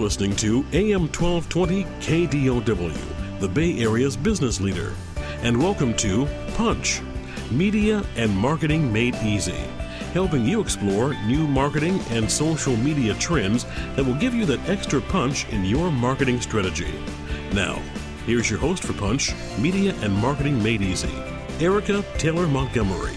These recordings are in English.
listening to AM 1220 KDOW, the Bay Area's business leader. And welcome to Punch, Media and Marketing Made Easy, helping you explore new marketing and social media trends that will give you that extra punch in your marketing strategy. Now, here's your host for Punch, Media and Marketing Made Easy, Erica Taylor Montgomery.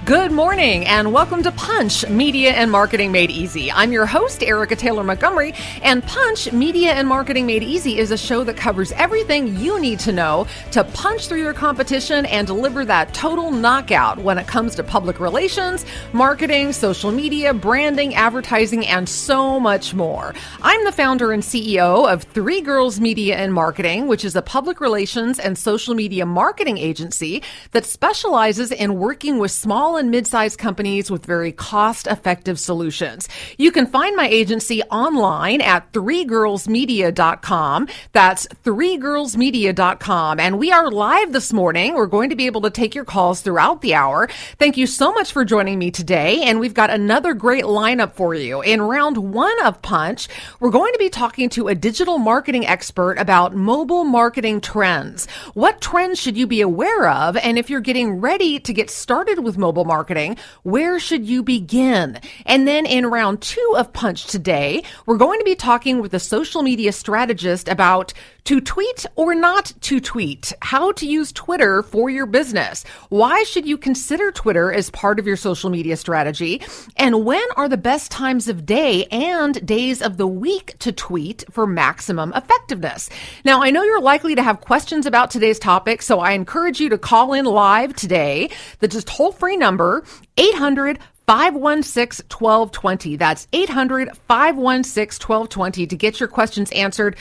Good morning and welcome to Punch, Media and Marketing Made Easy. I'm your host, Erica Taylor Montgomery, and Punch, Media and Marketing Made Easy is a show that covers everything you need to know to punch through your competition and deliver that total knockout when it comes to public relations, marketing, social media, branding, advertising, and so much more. I'm the founder and CEO of Three Girls Media and Marketing, which is a public relations and social media marketing agency that specializes in working with small and mid-sized companies with very cost-effective solutions. You can find my agency online at threegirlsmedia.com. That's threegirlsmedia.com. And we are live this morning. We're going to be able to take your calls throughout the hour. Thank you so much for joining me today. And we've got another great lineup for you. In round one of Punch, we're going to be talking to a digital marketing expert about mobile marketing trends. What trends should you be aware of? And if you're getting ready to get started with mobile marketing, where should you begin? And then in round two of Punch today, we're going to be talking with a social media strategist about to tweet or not to tweet, how to use Twitter for your business. Why should you consider Twitter as part of your social media strategy? And when are the best times of day and days of the week to tweet for maximum effectiveness? Now, I know you're likely to have questions about today's topic, so I encourage you to call in live today. The just toll-free number, 800-516-1220. That's 800-516-1220 to get your questions answered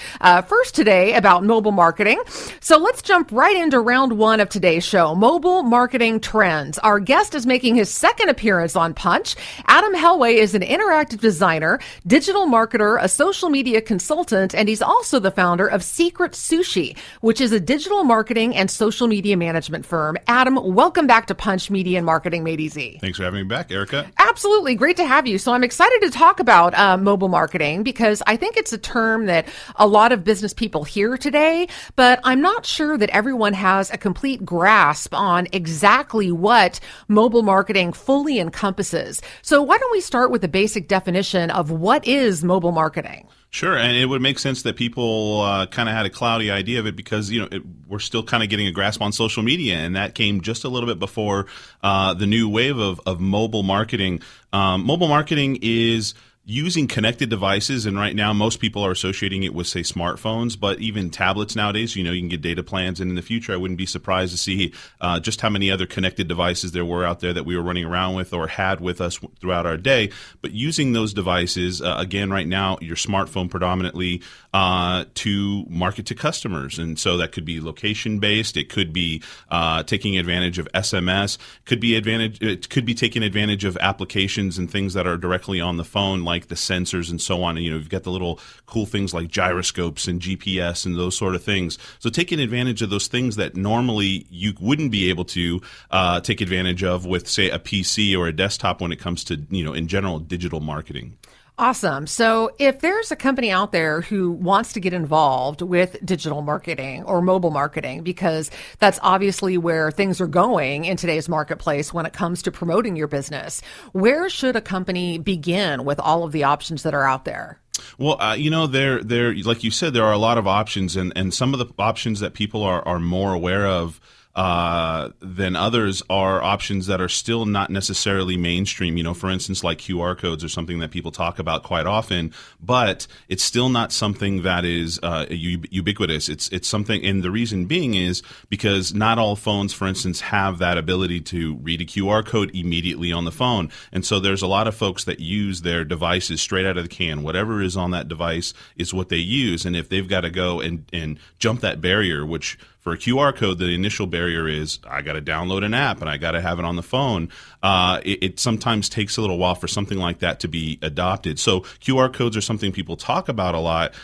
first today about mobile marketing. So let's jump right into round one of today's show, mobile marketing trends. Our guest is making his second appearance on Punch. Adam Helway is an interactive designer, digital marketer, a social media consultant, and he's also the founder of Secret Sushi, which is a digital marketing and social media management firm. Adam, welcome back to Punch, Media and Marketing Made Easy. Thanks for having me back, Erica. Absolutely. Great to have you. So I'm excited to talk about mobile marketing because I think it's a term that a lot of business people hear today, but I'm not sure that everyone has a complete grasp on exactly what mobile marketing fully encompasses. So why don't we start with the basic definition of what is mobile marketing? Sure, and it would make sense that people kind of had a cloudy idea of it because, we're still kind of getting a grasp on social media, and that came just a little bit before the new wave of mobile marketing. Mobile marketing is using connected devices, and right now most people are associating it with, say, smartphones, but even tablets nowadays, you can get data plans, and in the future I wouldn't be surprised to see just how many other connected devices there were out there that we were running around with or had with us throughout our day. But using those devices, again, right now, your smartphone predominantly, to market to customers. And so that could be location-based, it could be taking advantage of SMS, it could be taking advantage of applications and things that are directly on the phone, like the sensors and so on. And, you've got the little cool things like gyroscopes and GPS and those sort of things. So taking advantage of those things that normally you wouldn't be able to take advantage of with, say, a PC or a desktop when it comes to, in general, digital marketing. Awesome. So if there's a company out there who wants to get involved with digital marketing or mobile marketing, because that's obviously where things are going in today's marketplace when it comes to promoting your business, where should a company begin with all of the options that are out there? Well, there, like you said, there are a lot of options, and some of the options that people are more aware of than others are options that are still not necessarily mainstream. For instance, like QR codes are something that people talk about quite often, but it's still not something that is ubiquitous. It's something, and the reason being is because not all phones, for instance, have that ability to read a QR code immediately on the phone. And so there's a lot of folks that use their devices straight out of the can. Whatever is on that device is what they use. And if they've got to go and jump that barrier, which for a QR code, the initial barrier barrier is I got to download an app and I got to have it on the phone. It sometimes takes a little while for something like that to be adopted. So QR codes are something people talk about a lot,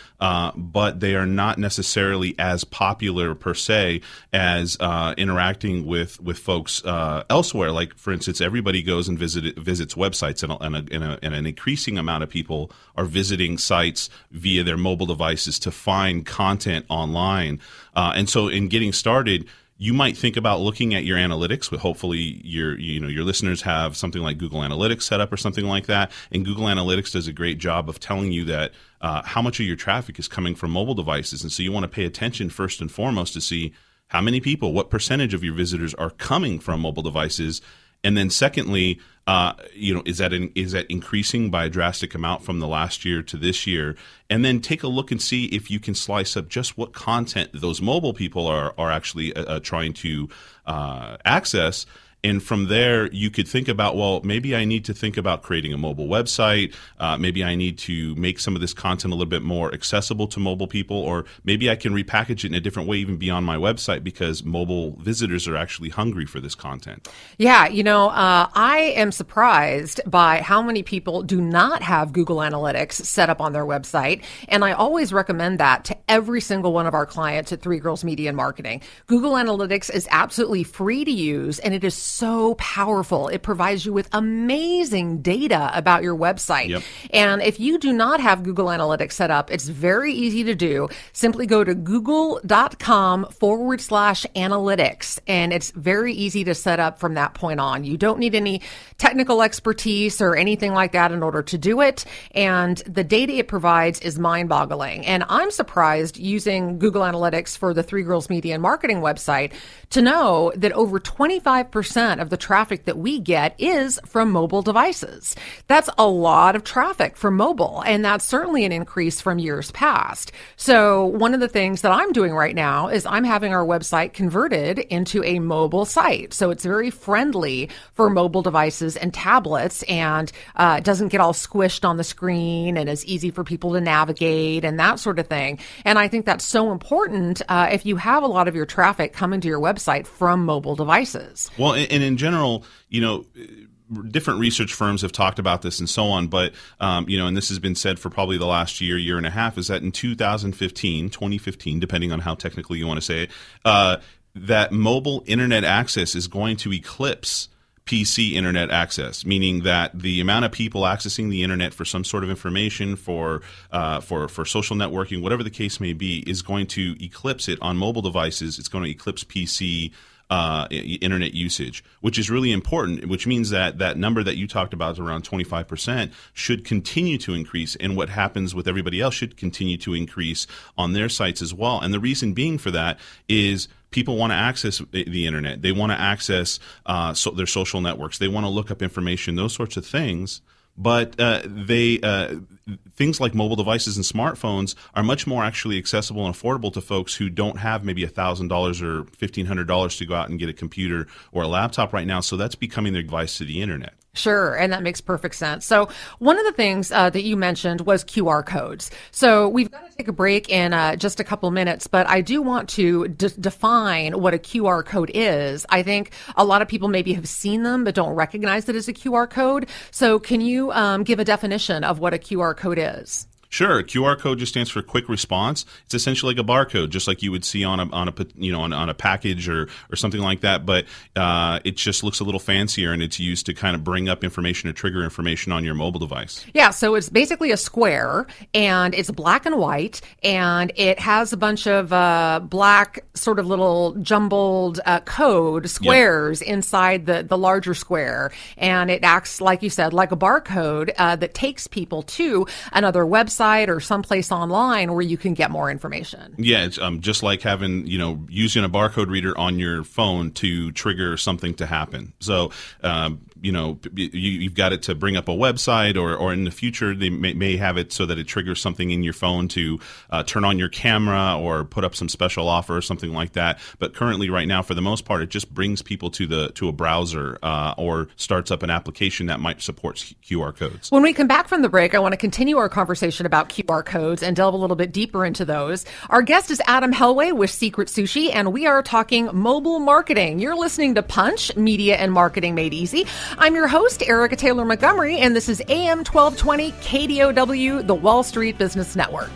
but they are not necessarily as popular per se as interacting with folks elsewhere. Like, for instance, everybody goes and visits websites, and an increasing amount of people are visiting sites via their mobile devices to find content online. And so in getting started, you might think about looking at your analytics. Hopefully your listeners have something like Google Analytics set up or something like that. And Google Analytics does a great job of telling you that how much of your traffic is coming from mobile devices. And so you want to pay attention first and foremost to see how many people, what percentage of your visitors are coming from mobile devices. And then secondly, is that increasing by a drastic amount from the last year to this year? And then take a look and see if you can slice up just what content those mobile people are actually trying to access. And from there, you could think about, well, maybe I need to think about creating a mobile website. Maybe I need to make some of this content a little bit more accessible to mobile people, or maybe I can repackage it in a different way even beyond my website because mobile visitors are actually hungry for this content. Yeah, I am surprised by how many people do not have Google Analytics set up on their website. And I always recommend that to every single one of our clients at Three Girls Media and Marketing. Google Analytics is absolutely free to use, and it is so powerful. It provides you with amazing data about your website. Yep. And if you do not have Google Analytics set up, it's very easy to do. Simply go to google.com/analytics, and it's very easy to set up from that point on. You don't need any technical expertise or anything like that in order to do it. And the data it provides is mind-boggling. And I'm surprised using Google Analytics for the Three Girls Media and Marketing website to know that over 25% of the traffic that we get is from mobile devices. That's a lot of traffic for mobile, and that's certainly an increase from years past. So one of the things that I'm doing right now is I'm having our website converted into a mobile site. So it's very friendly for mobile devices and tablets, and it doesn't get all squished on the screen, and is easy for people to navigate and that sort of thing. And I think that's so important if you have a lot of your traffic coming to your website from mobile devices. Well, and in general, different research firms have talked about this and so on, but, and this has been said for probably the last year and a half, is that in 2015, depending on how technically you want to say it, that mobile internet access is going to eclipse PC internet access, meaning that the amount of people accessing the internet for some sort of information, for social networking, whatever the case may be, is going to eclipse it on mobile devices. It's going to eclipse PC internet usage, which is really important, which means that that number that you talked about, around 25%, should continue to increase, and what happens with everybody else should continue to increase on their sites as well. And the reason being for that is people want to access the internet. They want to access their social networks. They want to look up information, those sorts of things. But things like mobile devices and smartphones are much more actually accessible and affordable to folks who don't have maybe $1,000 or $1,500 to go out and get a computer or a laptop right now. So that's becoming their device to the internet. Sure, and that makes perfect sense. So one of the things that you mentioned was QR codes. So we've got to take a break in just a couple minutes, but I do want to define what a QR code is. I think a lot of people maybe have seen them but don't recognize it as a QR code. So can you give a definition of what a QR code is? Sure. QR code just stands for quick response. It's essentially like a barcode, just like you would see on a package or something like that. But it just looks a little fancier, and it's used to kind of bring up information or trigger information on your mobile device. Yeah. So it's basically a square, and it's black and white, and it has a bunch of black sort of little jumbled code squares inside the larger square, and it acts, like you said, like a barcode that takes people to another website or someplace online where you can get more information. Yeah, it's just like having, using a barcode reader on your phone to trigger something to happen. So, you've got it to bring up a website, or in the future they may have it so that it triggers something in your phone to turn on your camera or put up some special offer or something like that. But currently, right now, for the most part, it just brings people to a browser or starts up an application that might support QR codes. When we come back from the break, I want to continue our conversation about QR codes and delve a little bit deeper into those. Our guest is Adam Helway with Secret Sushi, and we are talking mobile marketing. You're listening to Punch, Media and Marketing Made Easy. I'm your host, Erica Taylor Montgomery, and this is AM 1220 KDOW, the Wall Street Business Network.